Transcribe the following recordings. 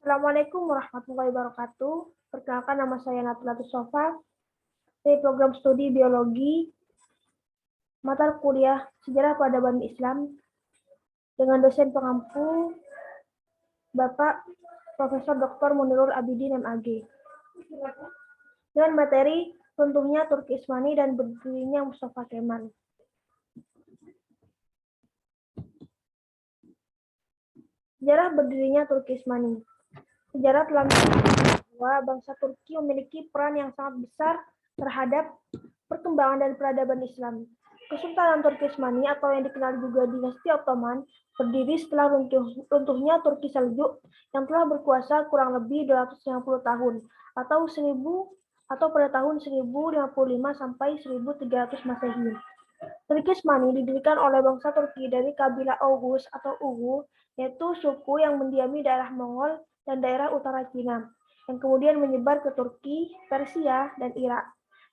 Assalamualaikum warahmatullahi wabarakatuh. Perkenalkan, nama saya Natulatus Sofa dari program studi biologi mata kuliah Sejarah Peradaban Islam dengan dosen pengampu Bapak Profesor Dr. Munirul Abidin MAG. Dengan materi runtuhnya Turki Utsmani dan berdirinya Mustafa Kemal. Sejarah berdirinya Turki Utsmani. Sejarah telah menunjukkan bahwa bangsa Turki memiliki peran yang sangat besar terhadap perkembangan dan peradaban Islam. Kesultanan Turki Utsmani atau yang dikenal juga Dinasti Ottoman berdiri setelah runtuhnya Turki Seljuk yang telah berkuasa kurang lebih 250 tahun atau pada tahun 1055 sampai 1300 Masehi. Turki Utsmani didirikan oleh bangsa Turki dari kabilah Oghuz atau Ugu, yaitu suku yang mendiami daerah Mongol dan daerah utara Cina, yang kemudian menyebar ke Turki, Persia, dan Irak.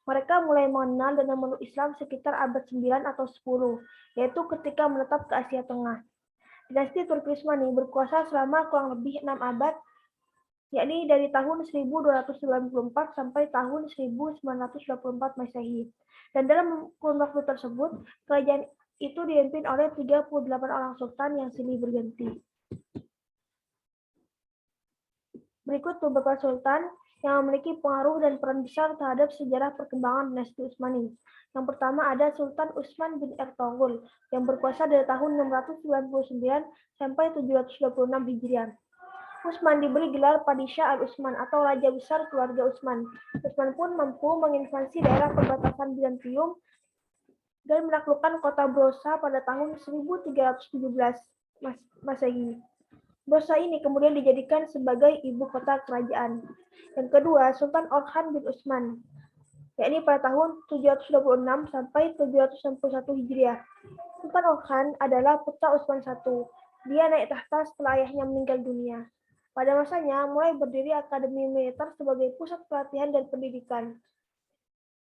Mereka mulai mengenal dan memeluk Islam sekitar abad 9 atau 10, yaitu ketika menetap ke Asia Tengah. Dinasti Turki Utsmani berkuasa selama kurang lebih 6 abad, yakni dari tahun 1294 sampai tahun 1924 Masehi. Dan dalam kurun waktu tersebut, kerajaan itu dipimpin oleh 38 orang sultan yang silih berganti. Berikut beberapa sultan yang memiliki pengaruh dan peran besar terhadap sejarah perkembangan dinasti Utsmani. Yang pertama ada Sultan Utsman bin Ertugrul yang berkuasa dari tahun 699 sampai 726 Hijriah. Utsman diberi gelar Padishah al-Utsman atau Raja Besar Keluarga Utsman. Utsman pun mampu menginvasi daerah perbatasan Bizantium dan menaklukkan kota Brosa pada tahun 1317 Masehi. Brosa ini kemudian dijadikan sebagai ibu kota kerajaan. Yang kedua, Sultan Orhan bin Utsman, yakni pada tahun 726 sampai 761 Hijriah. Sultan Orhan adalah putra Utsman I. Dia naik tahta setelah ayahnya meninggal dunia. Pada masanya, mulai berdiri akademi militer sebagai pusat pelatihan dan pendidikan.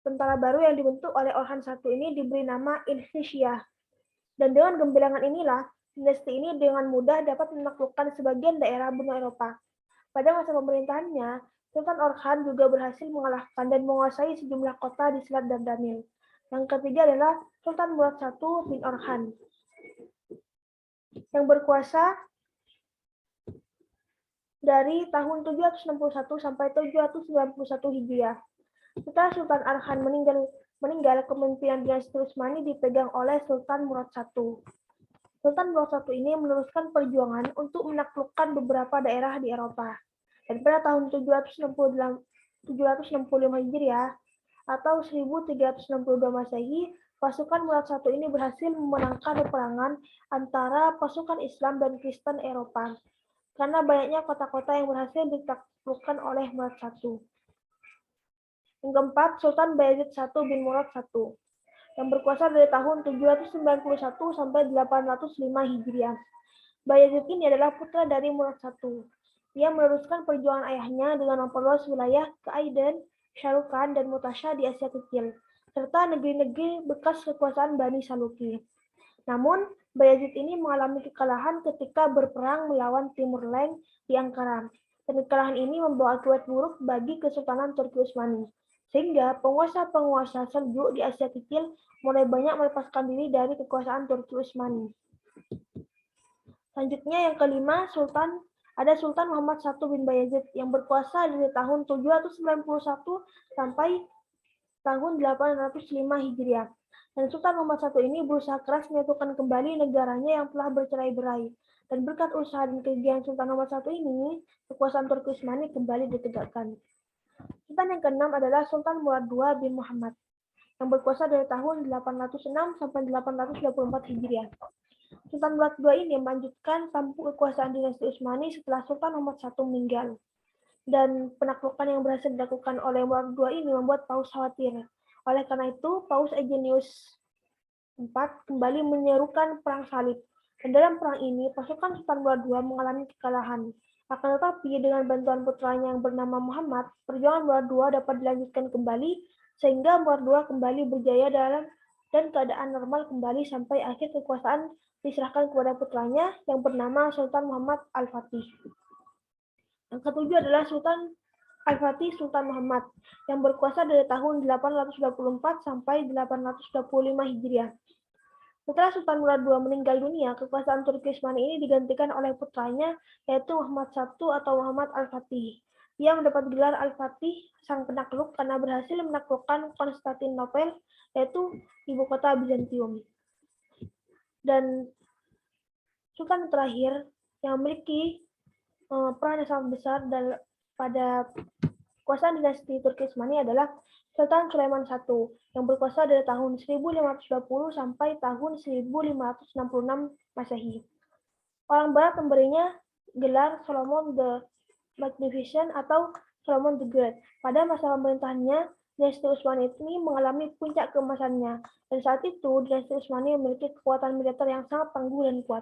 Tentara baru yang dibentuk oleh Orhan I ini diberi nama Indonesia. Dan dengan gembelangan inilah, dinasti ini dengan mudah dapat menaklukkan sebagian daerah benua Eropa. Pada masa pemerintahannya, Sultan Orhan juga berhasil mengalahkan dan menguasai sejumlah kota di Selat Dardanel. Yang ketiga adalah Sultan Murad I bin Orhan, yang berkuasa dari tahun 761 sampai 791 Hijriah. Setelah Sultan Orhan meninggal, kepemimpinan dinasti Utsmani dipegang oleh Sultan Murad I. Sultan Murad I ini meneruskan perjuangan untuk menaklukkan beberapa daerah di Eropa. Dan pada tahun 765 Hijriah atau 1362 Masehi, pasukan Murad I ini berhasil memenangkan peperangan antara pasukan Islam dan Kristen Eropa, karena banyaknya kota-kota yang berhasil ditaklukkan oleh Murad I. Yang keempat, Sultan Bayezid I bin Murad I, yang berkuasa dari tahun 791 sampai 805 Hijriah. Bayezid ini adalah putra dari Murad I. Dia meneruskan perjuangan ayahnya dengan memperluas wilayah ke Aiden, Sharukan, dan Mutasha di Asia Kecil, serta negeri-negeri bekas kekuasaan Bani Saluki. Namun, Bayezid ini mengalami kekalahan ketika berperang melawan Timur Leng di Ankara. Dan kekalahan ini membawa akibat buruk bagi Kesultanan Turki Utsmani, sehingga penguasa-penguasa Seljuk di Asia Kecil mulai banyak melepaskan diri dari kekuasaan Turki Utsmani. Selanjutnya yang kelima, ada Sultan Muhammad I bin Bayezid yang berkuasa dari tahun 791 sampai tahun 805 Hijriah. Dan Sultan Muhammad I ini berusaha keras menyatukan kembali negaranya yang telah bercerai-berai. Dan berkat usaha dan kegiatan Sultan Muhammad I ini, kekuasaan Turki Utsmani kembali ditegakkan. Sultan yang keenam adalah Sultan Murad II bin Muhammad yang berkuasa dari tahun 806 sampai 824 Hijriah. Sultan Murad II ini melanjutkan tampuk kekuasaan dinasti Utsmani setelah Sultan Muhammad I meninggal. Dan penaklukan yang berhasil dilakukan oleh Murad II ini membuat Paus khawatir. Oleh karena itu, Paus Eugenius IV kembali menyerukan perang salib. Dan dalam perang ini, pasukan Sultan Murad II mengalami kekalahan. Akan tetapi, dengan bantuan putranya yang bernama Muhammad, perjuangan Murad II dapat dilanjutkan kembali, sehingga Murad II kembali berjaya dan keadaan normal kembali sampai akhir kekuasaan diserahkan kepada putranya yang bernama Sultan Muhammad Al-Fatih. Yang ketujuh adalah Sultan Al-Fatih Sultan Muhammad yang berkuasa dari tahun 824 sampai 825 Hijriah. Setelah Sultan Murad II meninggal dunia, kekuasaan Turki Utsmani ini digantikan oleh putranya, yaitu Muhammad I atau Muhammad Al-Fatih. Ia mendapat gelar Al-Fatih, sang penakluk, karena berhasil menaklukkan Konstantinopel, yaitu ibu kota Bizantium. Dan Sultan terakhir yang memiliki peran yang sangat besar pada kekuasaan dinasti Turki Utsmani adalah Sultan Sulaiman I yang berkuasa dari tahun 1520 sampai tahun 1566 Masehi. Orang Barat memberinya gelar Solomon the Magnificent atau Solomon the Great. Pada masa pemerintahannya, dinasti Utsmani ini mengalami puncak keemasannya, dan saat itu dinasti Utsmani memiliki kekuatan militer yang sangat tangguh dan kuat.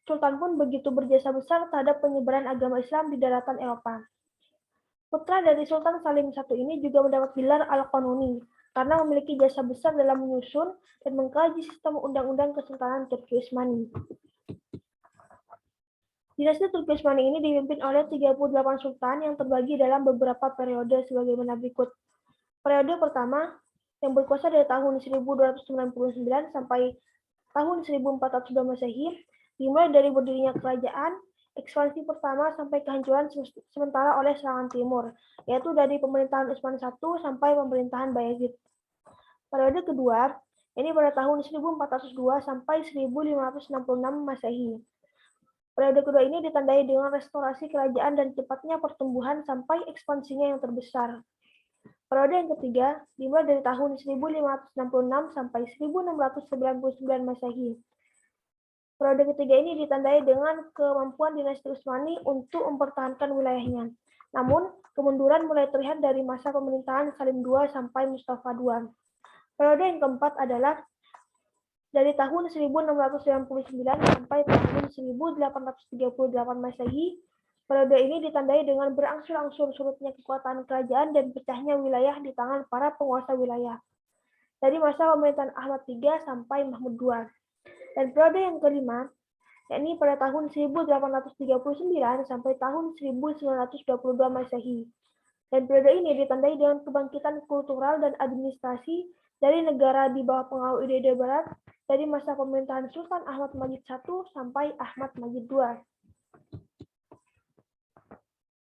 Sultan pun begitu berjasa besar terhadap penyebaran agama Islam di daratan Eropa. Putra dari Sultan Salim I ini juga mendapat gelar Al-Qanuni karena memiliki jasa besar dalam menyusun dan mengkaji sistem undang-undang Kesultanan Turki Utsmani. Dinasti Turki Utsmani ini dipimpin oleh 38 sultan yang terbagi dalam beberapa periode sebagaimana berikut. Periode pertama yang berkuasa dari tahun 1299 sampai tahun 1402 Masehi, dimulai dari berdirinya kerajaan, ekspansi pertama sampai kehancuran sementara oleh serangan timur, yaitu dari pemerintahan Utsman I sampai pemerintahan Bayezid. Periode kedua, ini pada tahun 1402 sampai 1566 Masehi. Periode kedua ini ditandai dengan restorasi kerajaan dan cepatnya pertumbuhan sampai ekspansinya yang terbesar. Periode yang ketiga dimulai dari tahun 1566 sampai 1699 Masehi. Periode ketiga ini ditandai dengan kemampuan dinasti Utsmani untuk mempertahankan wilayahnya. Namun, kemunduran mulai terlihat dari masa pemerintahan Salim II sampai Mustafa II. Periode yang keempat adalah dari tahun 1699 sampai tahun 1838 Masehi. Periode ini ditandai dengan berangsur-angsur surutnya kekuatan kerajaan dan pecahnya wilayah di tangan para penguasa wilayah. Dari masa pemerintahan Ahmad III sampai Mahmud II. Dan periode yang kelima, yakni pada tahun 1839 sampai tahun 1922 Masehi. Dan periode ini ditandai dengan kebangkitan kultural dan administrasi dari negara di bawah pengaruh Orde Barat dari masa pemerintahan Sultan Ahmad Majid I sampai Ahmad Majid II.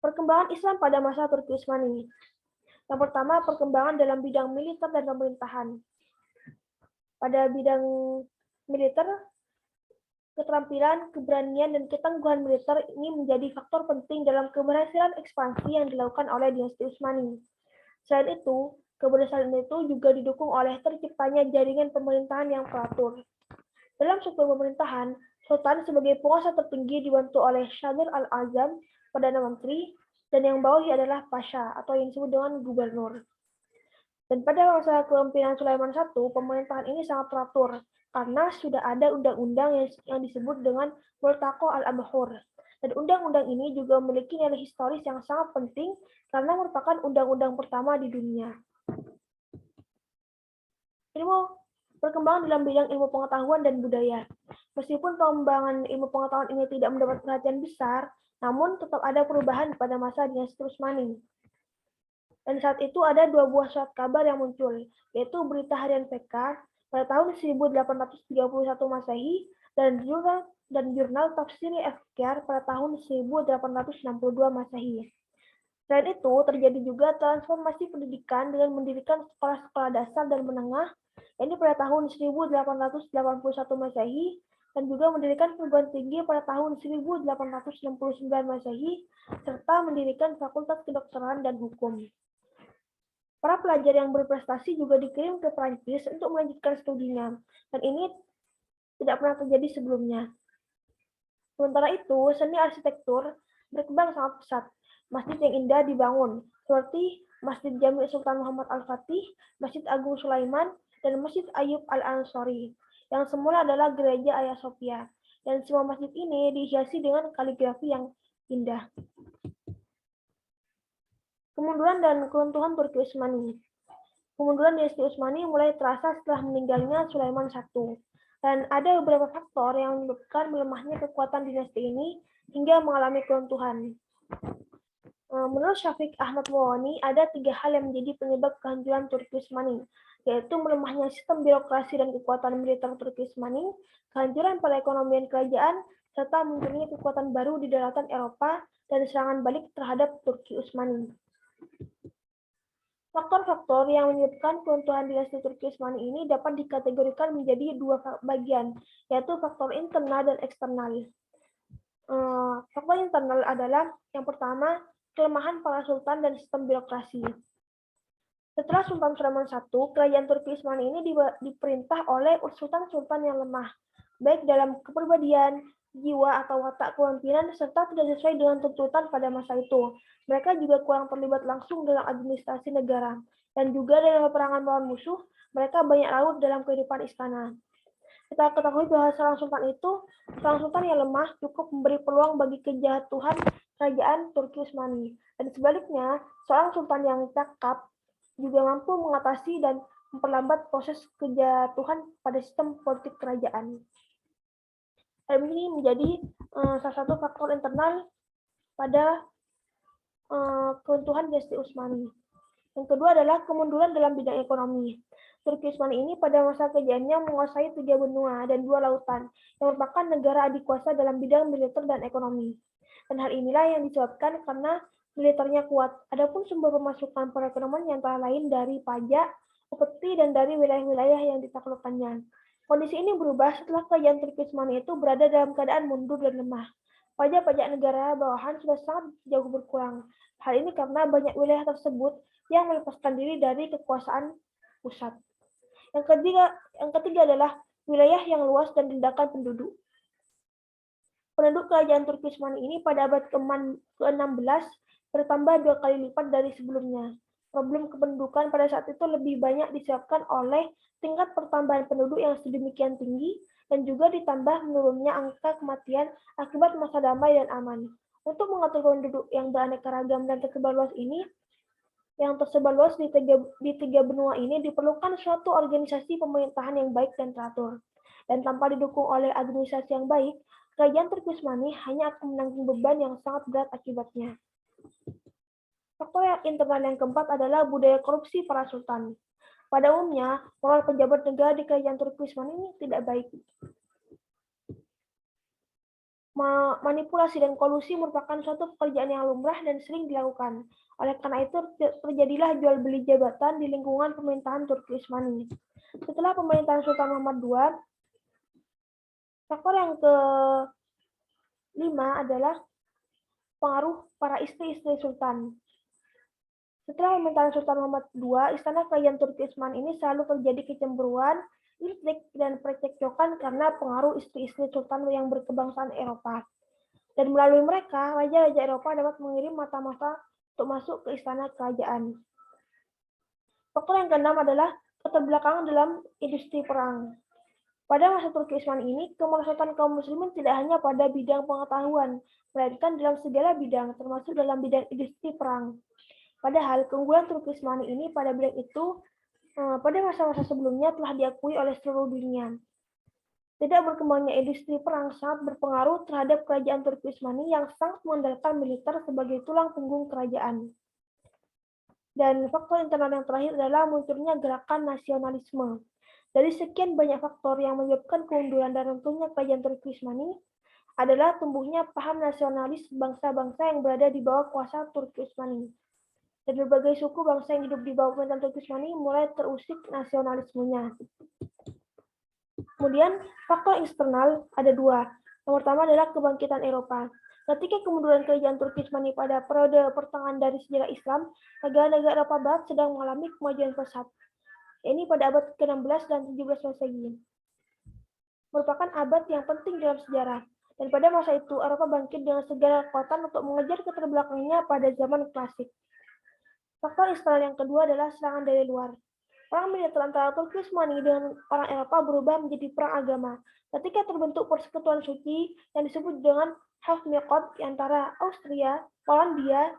Perkembangan Islam pada masa Turki Utsmani. Yang pertama, perkembangan dalam bidang militer dan pemerintahan. Pada bidang militer, keterampilan, keberanian, dan ketangguhan militer ini menjadi faktor penting dalam keberhasilan ekspansi yang dilakukan oleh dinasti Utsmani. Selain itu, keberhasilan itu juga didukung oleh terciptanya jaringan pemerintahan yang teratur. Dalam struktur pemerintahan, Sultan sebagai penguasa tertinggi dibantu oleh Sadr al-Azam, Perdana Menteri, dan yang bawahi adalah Pasha atau yang disebut dengan Gubernur. Dan pada masa kepemimpinan Sulaiman I, pemerintahan ini sangat teratur karena sudah ada undang-undang yang disebut dengan Multaqo al-Abhur. Dan undang-undang ini juga memiliki nilai historis yang sangat penting karena merupakan undang-undang pertama di dunia. Perkembangan dalam bidang ilmu pengetahuan dan budaya. Meskipun pengembangan ilmu pengetahuan ini tidak mendapat perhatian besar, namun tetap ada perubahan pada masa dinasti Utsmani. Dan saat itu ada dua buah surat kabar yang muncul, yaitu berita harian PK pada tahun 1831 Masehi dan jurnal Tafsiri Afkar pada tahun 1862 Masehi. Selain itu, terjadi juga transformasi pendidikan dengan mendirikan sekolah-sekolah dasar dan menengah, ini pada tahun 1881 Masehi, dan juga mendirikan perguruan tinggi pada tahun 1869 Masehi, serta mendirikan fakultas kedokteran dan hukum. Para pelajar yang berprestasi juga dikirim ke Prancis untuk melanjutkan studinya, dan ini tidak pernah terjadi sebelumnya. Sementara itu, seni arsitektur berkembang sangat pesat. Masjid yang indah dibangun, seperti Masjid Jami Sultan Muhammad Al-Fatih, Masjid Agung Sulaiman, dan Masjid Ayub Al-Ansori, yang semula adalah gereja Hagia Sophia. Dan semua masjid ini dihiasi dengan kaligrafi yang indah. Kemunduran dan keruntuhan Turki Utsmani. Kemunduran dinasti Utsmani mulai terasa setelah meninggalnya Sulaiman I. Dan ada beberapa faktor yang menyebabkan melemahnya kekuatan dinasti ini hingga mengalami keruntuhan. Menurut Syafiq Ahmad Mawani, ada 3 hal yang menjadi penyebab kehancuran Turki Utsmani, yaitu melemahnya sistem birokrasi dan kekuatan militer Turki Utsmani, kehancuran perekonomian kerajaan, serta munculnya kekuatan baru di daratan Eropa dan serangan balik terhadap Turki Utsmani. Faktor-faktor yang menyebabkan keruntuhan dinasti Turki Utsmani ini dapat dikategorikan menjadi 2 bagian, yaitu faktor internal dan eksternal. Faktor internal adalah yang pertama, kelemahan para sultan dan sistem birokrasi. Setelah Sultan Sulaiman I, kerajaan Turki Utsmani ini diperintah oleh sultan-sultan yang lemah, baik dalam kepribadian, jiwa atau watak kepemimpinan, serta tidak sesuai dengan tuntutan pada masa itu. Mereka juga kurang terlibat langsung dalam administrasi negara, dan juga dalam peperangan melawan musuh, mereka banyak larut dalam kehidupan istana. Kita ketahui bahwa seorang sultan yang lemah cukup memberi peluang bagi kejatuhan kerajaan Turki Utsmani. Dan sebaliknya, seorang sultan yang cakap juga mampu mengatasi dan memperlambat proses kejatuhan pada sistem politik kerajaan. Hal ini menjadi salah satu faktor internal pada keruntuhan dinasti Utsmani. Yang kedua adalah kemunduran dalam bidang ekonomi. Turki Utsmani ini pada masa kerajaannya menguasai 3 benua dan 2 lautan, yang merupakan negara adikuasa dalam bidang militer dan ekonomi. Dan hal inilah yang disebabkan karena militernya kuat. Adapun sumber pemasukan perekonomian yang antara lain dari pajak, upeti, dan dari wilayah-wilayah yang ditaklukkannya. Kondisi ini berubah setelah kerajaan Turki Utsmani itu berada dalam keadaan mundur dan lemah. Pajak-pajak negara bawahan sudah sangat jauh berkurang. Hal ini karena banyak wilayah tersebut yang melepaskan diri dari kekuasaan pusat. Yang ketiga adalah wilayah yang luas dan ledakan penduduk. Penduduk kerajaan Turki Utsmani ini pada abad ke-16 bertambah 2 kali lipat dari sebelumnya. Problem kependudukan pada saat itu lebih banyak disebabkan oleh tingkat pertambahan penduduk yang sedemikian tinggi dan juga ditambah menurunnya angka kematian akibat masa damai dan aman. Untuk mengatur penduduk yang beraneka ragam dan tersebar luas ini, di 3 benua ini diperlukan suatu organisasi pemerintahan yang baik dan teratur. Dan tanpa didukung oleh administrasi yang baik, kerajaan Turki Utsmani hanya akan menanggung beban yang sangat berat akibatnya. Faktor yang internal yang keempat adalah budaya korupsi para sultan. Pada umumnya, moral pejabat negara di kerajaan Turki Utsmani ini tidak baik. Manipulasi dan kolusi merupakan suatu pekerjaan yang lumrah dan sering dilakukan. Oleh karena itu, terjadilah jual beli jabatan di lingkungan pemerintahan Turki Utsmani. Setelah pemerintahan Sultan Muhammad II, faktor yang kelima adalah pengaruh para istri-istri sultan. Setelah pemerintahan Sultan Muhammad II, istana kerajaan Turki Utsmani ini selalu terjadi kecemburuan, intrik, dan percekcokan karena pengaruh istri-istri sultan yang berkebangsaan Eropa. Dan melalui mereka, raja-raja Eropa dapat mengirim mata-mata untuk masuk ke istana kerajaan. Faktor yang keenam adalah keterbelakangan dalam industri perang. Pada masa Turki Utsmani ini, kemerosotan kaum muslimin tidak hanya pada bidang pengetahuan, melainkan dalam segala bidang, termasuk dalam bidang industri perang. Padahal keunggulan Turki Utsmani ini pada bidang itu pada masa-masa sebelumnya telah diakui oleh seluruh dunia. Tidak berkembangnya industri perang sangat berpengaruh terhadap kerajaan Turki Utsmani yang sangat mengandalkan militer sebagai tulang punggung kerajaan. Dan faktor internal yang terakhir adalah munculnya gerakan nasionalisme. Dari sekian banyak faktor yang menyebabkan kemunduran dan runtuhnya kerajaan Turki Utsmani adalah tumbuhnya paham nasionalis bangsa-bangsa yang berada di bawah kuasa Turki Utsmani. Dan berbagai suku bangsa yang hidup di bawah pemerintahan Turki Utsmani mulai terusik nasionalismenya. Kemudian faktor eksternal ada 2. Yang pertama adalah kebangkitan Eropa. Ketika kemunduran kerajaan Turki Utsmani pada periode pertengahan dari sejarah Islam, negara-negara Eropa Barat sedang mengalami kemajuan pesat. Ini pada abad ke-16 dan 17 Masehi. Merupakan abad yang penting dalam sejarah. Dan pada masa itu, Eropa bangkit dengan segala kekuatan untuk mengejar keterbelakangannya pada zaman klasik. Faktor eksternal yang kedua adalah serangan dari luar. Perang militer antara Turki Utsmani dengan orang Eropa berubah menjadi perang agama. Ketika terbentuk persekutuan suci yang disebut dengan Hafniqot antara Austria, Polandia,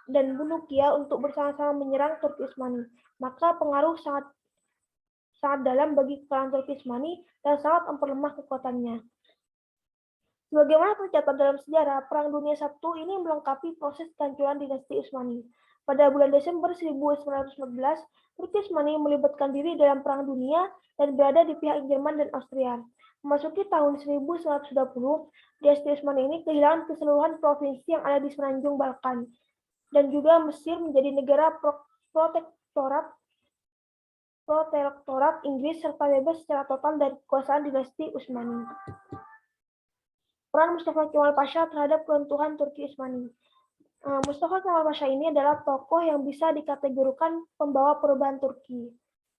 dan Bulukia untuk bersama-sama menyerang Turki Utsmani, maka pengaruh sangat dalam bagi kalangan Turki Utsmani dan sangat memperlemah kekuatannya. Sebagaimana tercatat dalam sejarah, Perang Dunia I ini melengkapi proses kehancuran dinasti Utsmani. Pada bulan Desember 1914, Turki Utsmani melibatkan diri dalam Perang Dunia dan berada di pihak Jerman dan Austria. Memasuki tahun 1920, dinasti Utsmani ini kehilangan keseluruhan provinsi yang ada di semenanjung Balkan, dan juga Mesir menjadi negara protektorat Inggris serta bebas secara total dari kekuasaan dinasti Utsmani. Peran Mustafa Kemal Pasha terhadap keruntuhan Turki Utsmani. Mustafa Kemal Pasha ini adalah tokoh yang bisa dikategorikan pembawa perubahan Turki.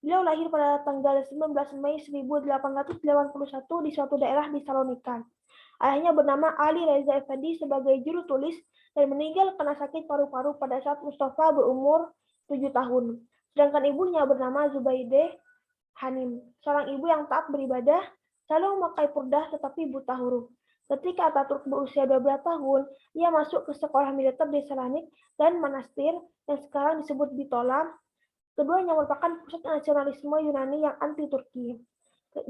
Beliau lahir pada tanggal 19 Mei 1881 di suatu daerah di Salonika. Ayahnya bernama Ali Reza Effendi sebagai juru tulis dan meninggal karena sakit paru-paru pada saat Mustafa berumur 7 tahun. Sedangkan ibunya bernama Zubaide Hanim, seorang ibu yang taat beribadah, selalu memakai purdah tetapi buta huruf. Ketika Ataturk berusia 12 tahun, ia masuk ke sekolah militer di Selanik dan Manastir yang sekarang disebut Bitola. Keduanya merupakan pusat nasionalisme Yunani yang anti-Turki.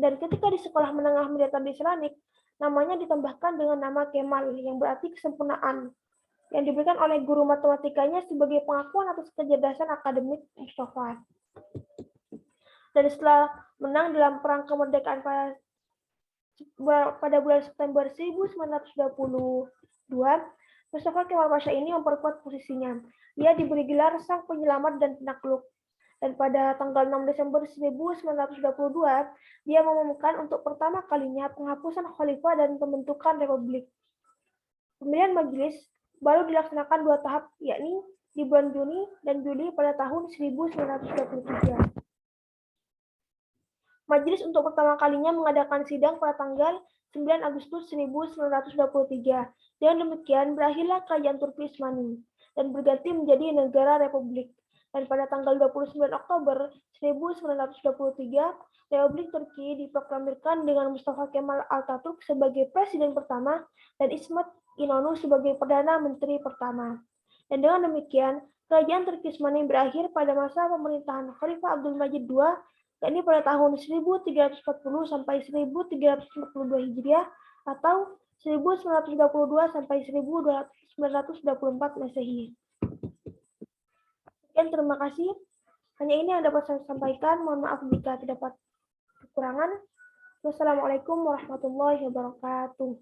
Dan ketika di sekolah menengah militer di Selanik, namanya ditambahkan dengan nama Kemal yang berarti kesempurnaan, yang diberikan oleh guru matematikanya sebagai pengakuan atas kecerdasan akademik Mustafa. Dan setelah menang dalam perang kemerdekaan pada bulan September 1922, Mustafa Kemal Pasha ini memperkuat posisinya. Ia diberi gelar Sang Penyelamat dan Penakluk. Dan pada tanggal 6 Desember 1922, dia mengumumkan untuk pertama kalinya penghapusan khalifah dan pembentukan republik. Pemilihan majelis baru dilaksanakan 2 tahap, yakni di bulan Juni dan Juli pada tahun 1923. Majelis untuk pertama kalinya mengadakan sidang pada tanggal 9 Agustus 1923. Dengan demikian, berakhirlah kerajaan Turki Utsmani dan berganti menjadi negara republik. Dan pada tanggal 29 Oktober 1923, Republik Turki diproklamirkan dengan Mustafa Kemal Atatürk sebagai presiden pertama dan İsmet İnönü sebagai perdana menteri pertama. Dan dengan demikian, kerajaan Turki Utsmani berakhir pada masa pemerintahan Khalifah Abdul Majid II, yakni pada tahun 1340 sampai 1342 Hijriah atau 1922 sampai 1924 Masehi. Sekian, terima kasih. Hanya ini yang dapat saya sampaikan. Mohon maaf jika terdapat kekurangan. Wassalamualaikum warahmatullahi wabarakatuh.